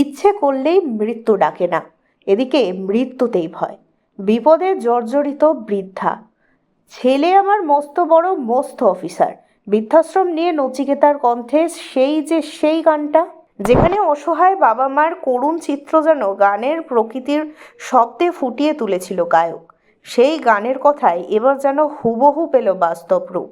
ইচ্ছে করলেই মৃত্যু ডাকে না, এদিকে মৃত্যুতেই ভয়। বিপদে জর্জরিত বৃদ্ধা। ছেলে আমার মস্ত বড় মস্ত অফিসার। বৃদ্ধাশ্রম নিয়ে নচিকেতার কণ্ঠে সেই গানটা, যেখানে অসহায় বাবা মার করুণ চিত্র যেন গানের প্রকৃতির শব্দে ফুটিয়ে তুলেছিল গায়ক। সেই গানের কথাই এবার যেন হুবহু পেল বাস্তব রূপ।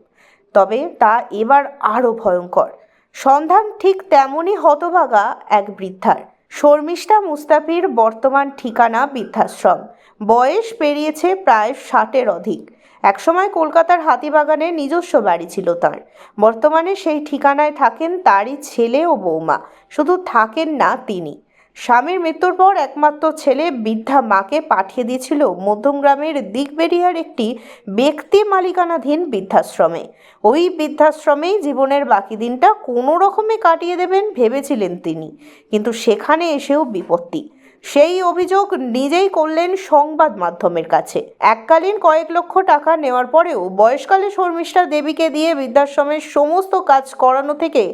তবে তা এবার আরও ভয়ঙ্কর। সন্ধান ঠিক তেমনই হতভাগা এক বৃদ্ধার। শর্মিষ্ঠা মুস্তাফির বর্তমান ঠিকানা বৃদ্ধাশ্রম। বয়স পেরিয়েছে প্রায় 60-এর অধিক। একসময় কলকাতার হাতিবাগানে নিজস্ব বাড়ি ছিল তার। বর্তমানে সেই ঠিকানায় থাকেন তারই ছেলে ও বৌমা। শুধু থাকেন না তিনি, স্বামীর মৃত্যুর পর একমাত্র ছেলে বৃদ্ধা মাকে পাঠিয়ে দিয়েছিল মধ্যমগ্রামের দিকবেরিয়ার একটি ব্যক্তি মালিকানাধীন বৃদ্ধাশ্রমে। ওই বৃদ্ধাশ্রমেই জীবনের বাকি দিনটা কোনো রকমে কাটিয়ে দেবেন ভেবেছিলেন তিনি, কিন্তু সেখানে এসেও বিপত্তি। সেই অভিযোগ নিজেই করলেন সংবাদ মাধ্যমের কাছে। এককালীন কয়েক লক্ষ টাকা নেওয়ার পরেও বয়সকালে শর্মিষ্ঠা দেবীকে দিয়ে বৃদ্ধাশ্রমের সমস্ত কাজ করানো থেকে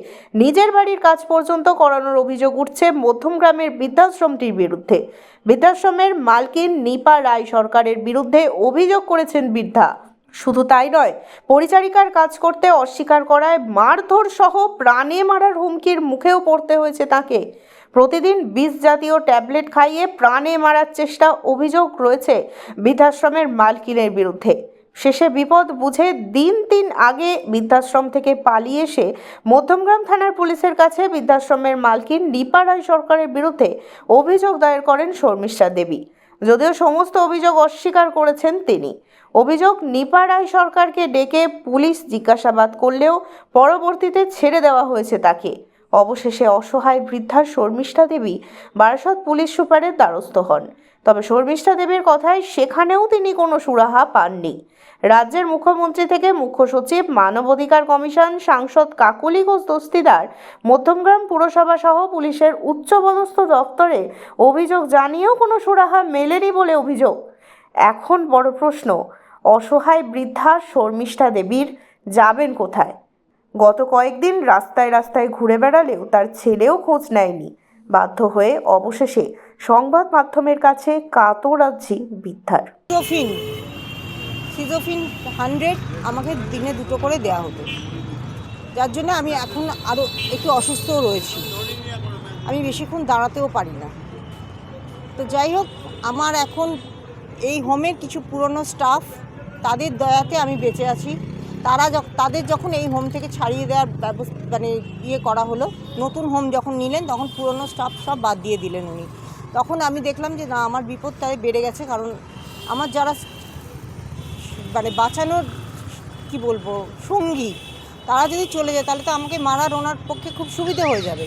নিজের বাড়ির কাজ পর্যন্ত করানোর অভিযোগ উঠছে মধ্যমগ্রামের বৃদ্ধাশ্রমটির বিরুদ্ধে। বৃদ্ধাশ্রমের মালকিন নিপা রায় সরকারের বিরুদ্ধে অভিযোগ করেছেন বৃদ্ধা। শুধু তাই নয়, পরিচারিকার কাজ করতে অস্বীকার করায় মারধর সহ প্রাণে মারার হুমকির মুখেও পড়তে হয়েছে তাকে। প্রতিদিন বিষ জাতীয় ট্যাবলেট খাইয়ে প্রাণে মারার চেষ্টা অভিযোগ রয়েছে বৃদ্ধাশ্রমের মালকিনের বিরুদ্ধে। শেষে বিপদ বুঝে দিন 3 আগে বৃদ্ধাশ্রম থেকে পালিয়ে এসে মধ্যমগ্রাম থানার পুলিশের কাছে বৃদ্ধাশ্রমের মালকিন নিপা রায় সরকারের বিরুদ্ধে অভিযোগ দায়ের করেন শর্মিষ্ঠা দেবী। যদিও সমস্ত অভিযোগ অস্বীকার করেছেন তিনি। অভিযোগ, নিপা রায় সরকারকে ডেকে পুলিশ জিজ্ঞাসাবাদ করলেও পরবর্তীতে ছেড়ে দেওয়া হয়েছে তাকে। অবশেষে অসহায় বৃদ্ধা শর্মিষ্ঠা দেবী বারাসত পুলিশ সুপারের দ্বারস্থ হন। তবে শর্মিষ্ঠা দেবীর কথায় সেখানেও তিনি কোনো সুরাহা পাননি। রাজ্যের মুখ্যমন্ত্রী থেকে মুখ্য সচিব, মানবাধিকার কমিশন, সাংসদ কাকলি ঘোষ দস্তিদার, মধ্যমগ্রাম পুরসভা সহ পুলিশের উচ্চপদস্থ দপ্তরে অভিযোগ জানিয়েও কোনো সুরাহা মেলেনি বলে অভিযোগ। এখন বড় প্রশ্ন, অসহায় বৃদ্ধা শর্মিষ্ঠা দেবীর যাবেন কোথায়? গত কয়েকদিন রাস্তায় রাস্তায় ঘুরে বেড়ালেও তার ছেলেও খোঁজ নেয়নি। বাধ্য হয়ে অবশেষে সংবাদ মাধ্যমের কাছে কাতরাচ্ছি বৃদ্ধার। সিজোফিন 100 আমাকে দিনে 2টো করে দেওয়া হতো, যার জন্য আমি এখন আরও একটু অসুস্থও রয়েছি। আমি বেশিক্ষণ দাঁড়াতেও পারি না। তো যাই হোক, আমার এখন এই হোমের কিছু পুরনো স্টাফ, তাদের দয়াতে আমি বেঁচে আছি। তাদের যখন এই হোম থেকে ছাড়িয়ে দেওয়ার ব্যবস্থা করা হলো, নতুন হোম যখন নিলেন তখন পুরনো স্টাফ সব বাদ দিয়ে দিলেন উনি। তখন আমি দেখলাম যে না, আমার বিপদ তাই বেড়ে গেছে। কারণ আমার যারা বাঁচানোর সঙ্গী, তারা যদি চলে যায় তাহলে তো আমাকে মারার ওনার পক্ষে খুব সুবিধা হয়ে যাবে।